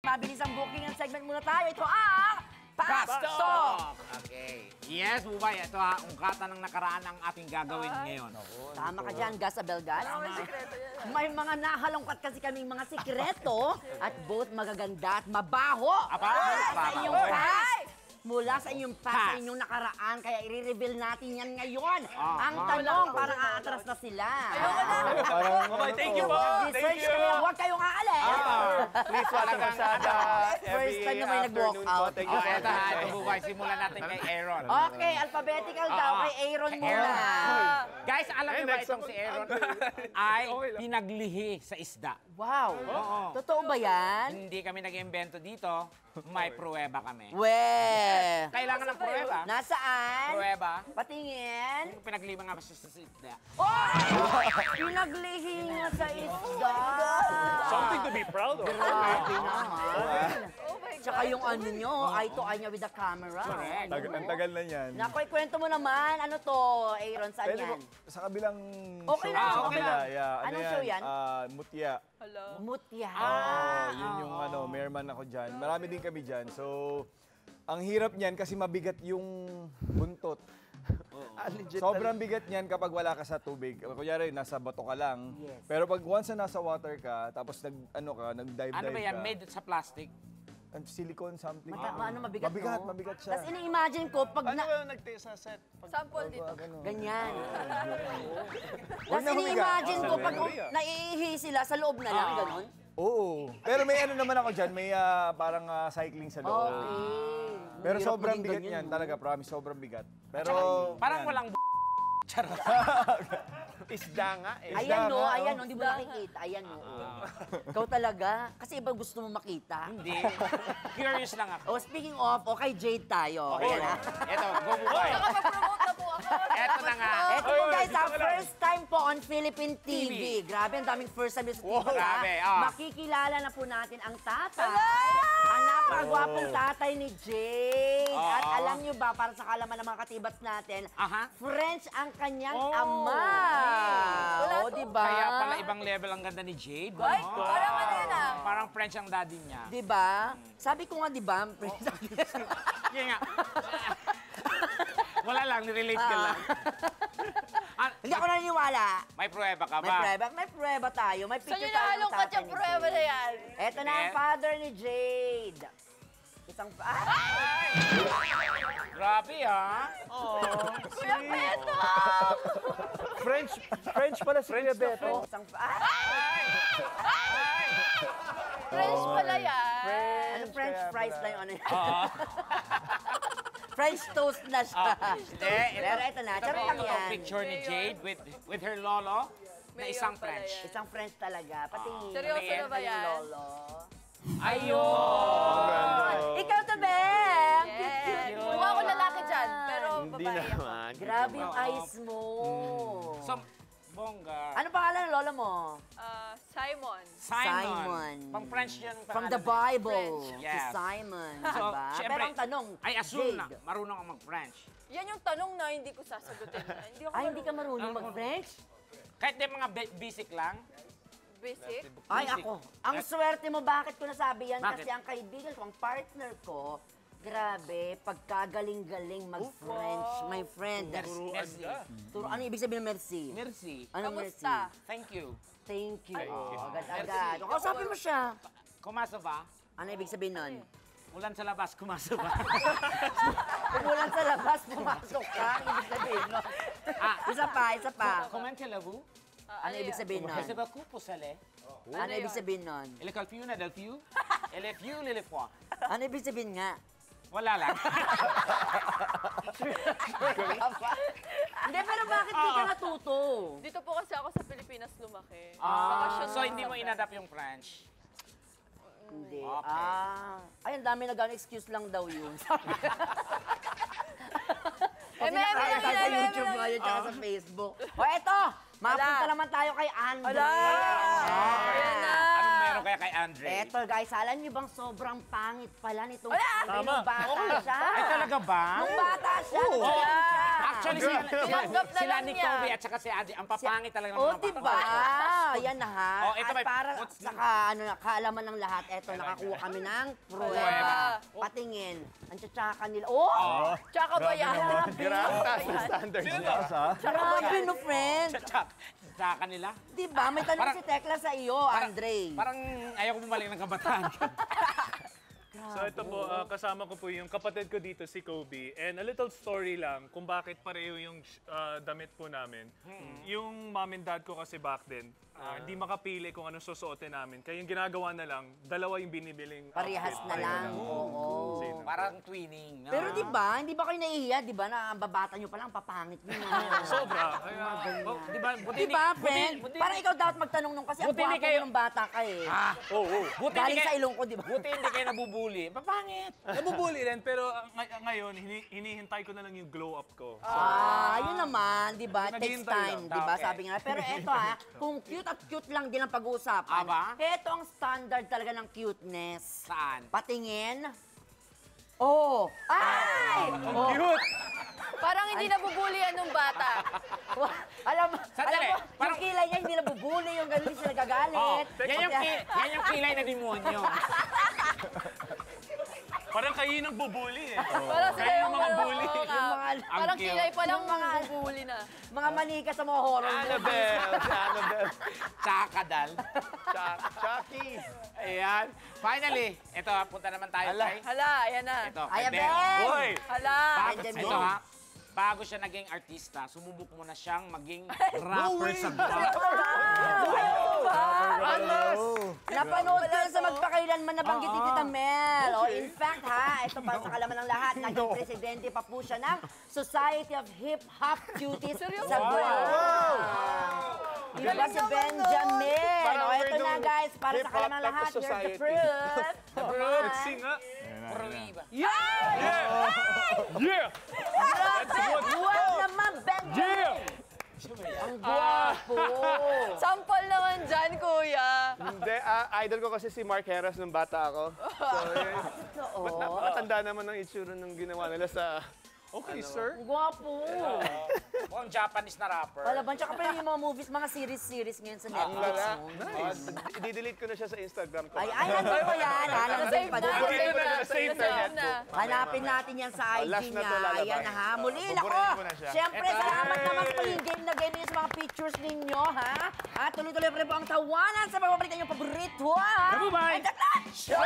mabilis ang booking ng segment muna tayo. Ito ang Fast Talk! Okay. Yes, Bubay. Ito ha, ungkatan ng nakaraan ang ating gagawin ngayon. Tama ka dyan, Gas Abelgas. May mga nahalongkat kasi kaming mga sikreto at both magaganda at mabaho. Sa inyong past. Mula sa inyong past, sa inyong nakaraan. Kaya i-reveal natin yan ngayon. Ang tanong, parang aatras na sila. Thank you po. Research kami, huwag kayong aalis. Please welcome Sada. First time na may nag-walk out. Thank you so Ito ha, much. ito Bubay. Simulan natin kay Aaron. Okay, alphabetical daw kay Aaron muna. Guys, alam niyo ba itong si Aaron ay pinaglihi sa isda? Wow. Totoo ba yan? Hindi kami nag-imbento dito. May pruweba kami. Kailangan ng pruweba. Nasaan? Pruweba. Patingin. Pinaglihi nga sa isda. Pinaglihi nga sa isda. Something to be proud of. Grabe naman. Tsaka yung ano nyo, eye to eye niya with the camera. Correct. Ang tagal na yan. Naku, kwento mo naman. Ano to, Aaron? Saan Pwede yan? mo, sa kabilang Okay show. lang, sa okay kabila, lang. yeah. Anong show yan? Mutya. Mutya. Yun yung mayorman ako dyan. Marami din kami dyan. So, ang hirap niyan kasi mabigat yung buntot. Sobrang bigat niyan kapag wala ka sa tubig. Kunyari, nasa bato ka lang. Yes. Pero pag once na nasa water ka, tapos nag-dive Ano ba yan? ka. Made sa plastic? Silicone something. Mabigat, Mabigat, no? mabigat siya. Tapos ini-imagine ko, pag Ano na... yung nag-taste sa set? Sample dito. Ganyan. Huwag Tapos na humiga. ini-imagine ko, pag naiihi sila, sa loob na lang, gano'n. Oo. Pero may ano naman ako dyan, may parang cycling sa loob. Okay. Pero Hirap sobrang maging bigat ganyan, niyan, no? talaga, promise, sobrang bigat. Pero Parang yan. walang charot. Isda nga eh. Ayan, no? nga, Ayan, oh. no? Hindi mo nakikita. Ayan, no? Ikaw talaga. Kasi iba gusto mo makita. Hindi. Curious lang ako. Oh, speaking of, kay Jade tayo. Okay. Ayan, ha? Ito, go Bubay. Nakapag-promote na po ako. Ito na nga. Ito po guys, first time po on Philippine TV. Grabe, ang daming first time sa TV. grabe, Makikilala na po natin ang tatay. Ang napakagwapong tatay ni Jade. At alam nyo ba, para sa kalaman ng mga katibats natin, French ang kanyang ama. O, diba? Kaya pala ibang level ang ganda ni Jade. Ay, parang ano yun ah. Parang French ang daddy niya. Diba? Sabi ko nga, diba? Yan nga. Wala lang, nirelate ka lang. Hindi ako naniniwala. May pruweba ka May ba? prueba. May prueba tayo. May Saan picture nyo tayo ng nahalongkat tatay yung ni prueba Jade. na yan? Ito na ang father ni Jade. Isang... Grabe ah. Kuya Beto! French pala si Kuya Beto. Isang... French pala yan. Ano French fries lang yun? Ano yan? French toast na siya. Pero ito na, charot lang Ito yan. ang picture ni Jade with her lolo na Mayor isang pala French. yan. Isang French talaga. Pati Seryoso na ba yan? lolo. Ayun! Ikaw to, Beng! Yes. Mukha ako lalaki dyan, pero Hindi babae ako. naman. Grabe yung eyes mo. So, bongga. Ano pangalan ng lolo mo? Simon. Simon. Pang French yun. From the Bible. French. Si Yes. Simon. So, Diba? syempre, Pero ang tanong, I assume na Jade. marunong ka mag-French. Yan yung tanong na hindi ko sasagutin. Hindi ako Ay, hindi ka marunong mag-French? Kahit di mga basic lang. Basic. Ay, ako. Ang swerte mo, bakit ko nasabi yan? Bakit? Kasi ang kaibigan ko, ang partner ko, grabe, pagkagaling-galing mag-French. My friend. Merci. Ano ibig sabihin ng merci? Merci. Ano merci? Kamusta? Thank you. Thank you. Agad-agad. Kausapin mo siya. Kumasa ba? Ano ibig sabihin nun? Ulan sa labas, kumasa ba? Umulan sa labas, pumasok ka. Ano ibig sabihin nun? Isa pa. Comment la vous? Ano ibig sabihin nun? Kasi ba kupo sale? Ano ibig sabihin nun? Il est calfiu na del fiu? Il est fiu, il est froid. Ano ibig sabihin nga? Wala lang. Hindi, pero bakit di ka natuto? Dito po kasi ako sa Pilipinas lumaki. Bakasyon So lang hindi sa mo French. inadapt yung French? Hindi. Okay. Ay, ang dami excuse lang daw yun. Kasi meme nakakita lang sa yan, meme YouTube lang ngayon tsaka sa Facebook. O eto, mapunta naman tayo kay Andre. Ayan na. Anong meron kaya kay Andre. Eto guys, alam niyo bang sobrang pangit pala nitong Wala! Andre nung bata siya? Ay, talaga ba? Nung bata siya, nung Oo. siya. Actually, Tinanggap na sila lang ni niya. Kobe at saka si Adi, ang papangit talaga ng Oh, mga diba? bata. Yan na ha. Oh, ito At may- para what's sa ano, kaalaman ng lahat, eto, nakakuha kami ng pruweba. Pruweba. Patingin. Ang tsatsaka nila. Oh! Tsaka ba yan? Grabe, taas ng standards niya. Grabe no, friend. Sa kanila. Diba? May tanong Parang- si Tekla sa iyo, Andre. Parang ayaw ko bumalik ng kabataan. So ito po, kasama ko po yung kapatid ko dito, si Kobe. And a little story lang kung bakit pareho yung damit po namin. Yung mom and dad ko kasi back then, hindi makapili kung anong susuotin namin. Kaya yung ginagawa na lang, dalawa yung binibiling Parehas outfit. na lang. Oo. Sino? Parang twinning. No? Pero di ba, hindi ba kayo nahihiya? Di ba na ang babata nyo pa lang, papangit nyo. Sobra. Kaya, Di ba? Buti Di ba, friend? Parang ikaw dapat magtanong nung kasi ang Buti hindi gwapo kayo- mo nung bata ka eh. Buti Galing hindi sa kayo- ilong ko, di ba? Buti hindi kayo nabubuli. Papangit. nabubuli rin, pero ngayon, hinihintay ko na lang yung glow up ko. Yun naman, di ba? Takes Naghihintay time, lang. di ba? Okay. Sabi nga. Pero eto ha, kung cute at cute lang din ang pag-uusapan, Aba? eto ang standard talaga ng cuteness. Saan? Patingin. Oh! Ay! Oh. Cute! Parang hindi nabubulian nung bata. Alam mo, Sandali, yung parang- kilay niya hindi nabubuli, yung gano'n hindi sila nagagalit. Yan yung kilay na demonyo. Parang kayo yung bubuli eh. Parang sila Kayo yung yung mga bully. oo nga. Yung mga- Parang Ang cute. kilay pa lang Yung mga- bubuli na. Mga manika sa mga horror movies. Annabelle! Si Annabelle. Tsakadal. Chucky! Ayan. Finally, ito punta naman tayo kay... Hala, ayan na. Ito, Ay, kay Ben. Ben! Hoy! Hala. Benjamin. Ito ha, bago siya naging artista, sumubok muna siyang maging rapper sa buwan. Napanood ko yun sa magpakailanman nabanggit ni Tita Mel. Oh, in fact ha, ito para sa kalaman ng lahat, naging presidente pa po siya ng Society of Hip Hop Cuties sa Guam. Yun ba si Benjamin? Parang O, ito we're na doing guys, para sa hip-hop kalaman ng lahat, tapos here's the society. proof. Let's sing nga. Yeah! Yeah! Wow naman, Benjamin! Ang gwapo! Sample naman dyan, kuya. Hindi, idol ko kasi si Mark Heras nung bata ako. So, yun. Napakatanda naman ng itsura ng ginawa nila sa... Okay, sir. Ang gwapo! Mukhang Japanese na rapper. Palaban, tsaka pa yung mga movies, mga series ngayon sa Netflix. Lala. no? Nice. I-delete ko na siya sa Instagram ko. Ay, nandun pa yan. Nandun pa Na, doon. save na. Sa internet na. Hanapin natin yan sa IG last na niya. to, lalabas. Ayan na ha. Muli, nako. Buburahin ko na siya. Siyempre, salamat naman sa pagiging game na game ninyo sa mga pictures ninyo, ha? At tuloy-tuloy pa rin po ang tawanan sa pagbabalik ng inyong paborito, ha? Bye-bye! And the Clutch Show!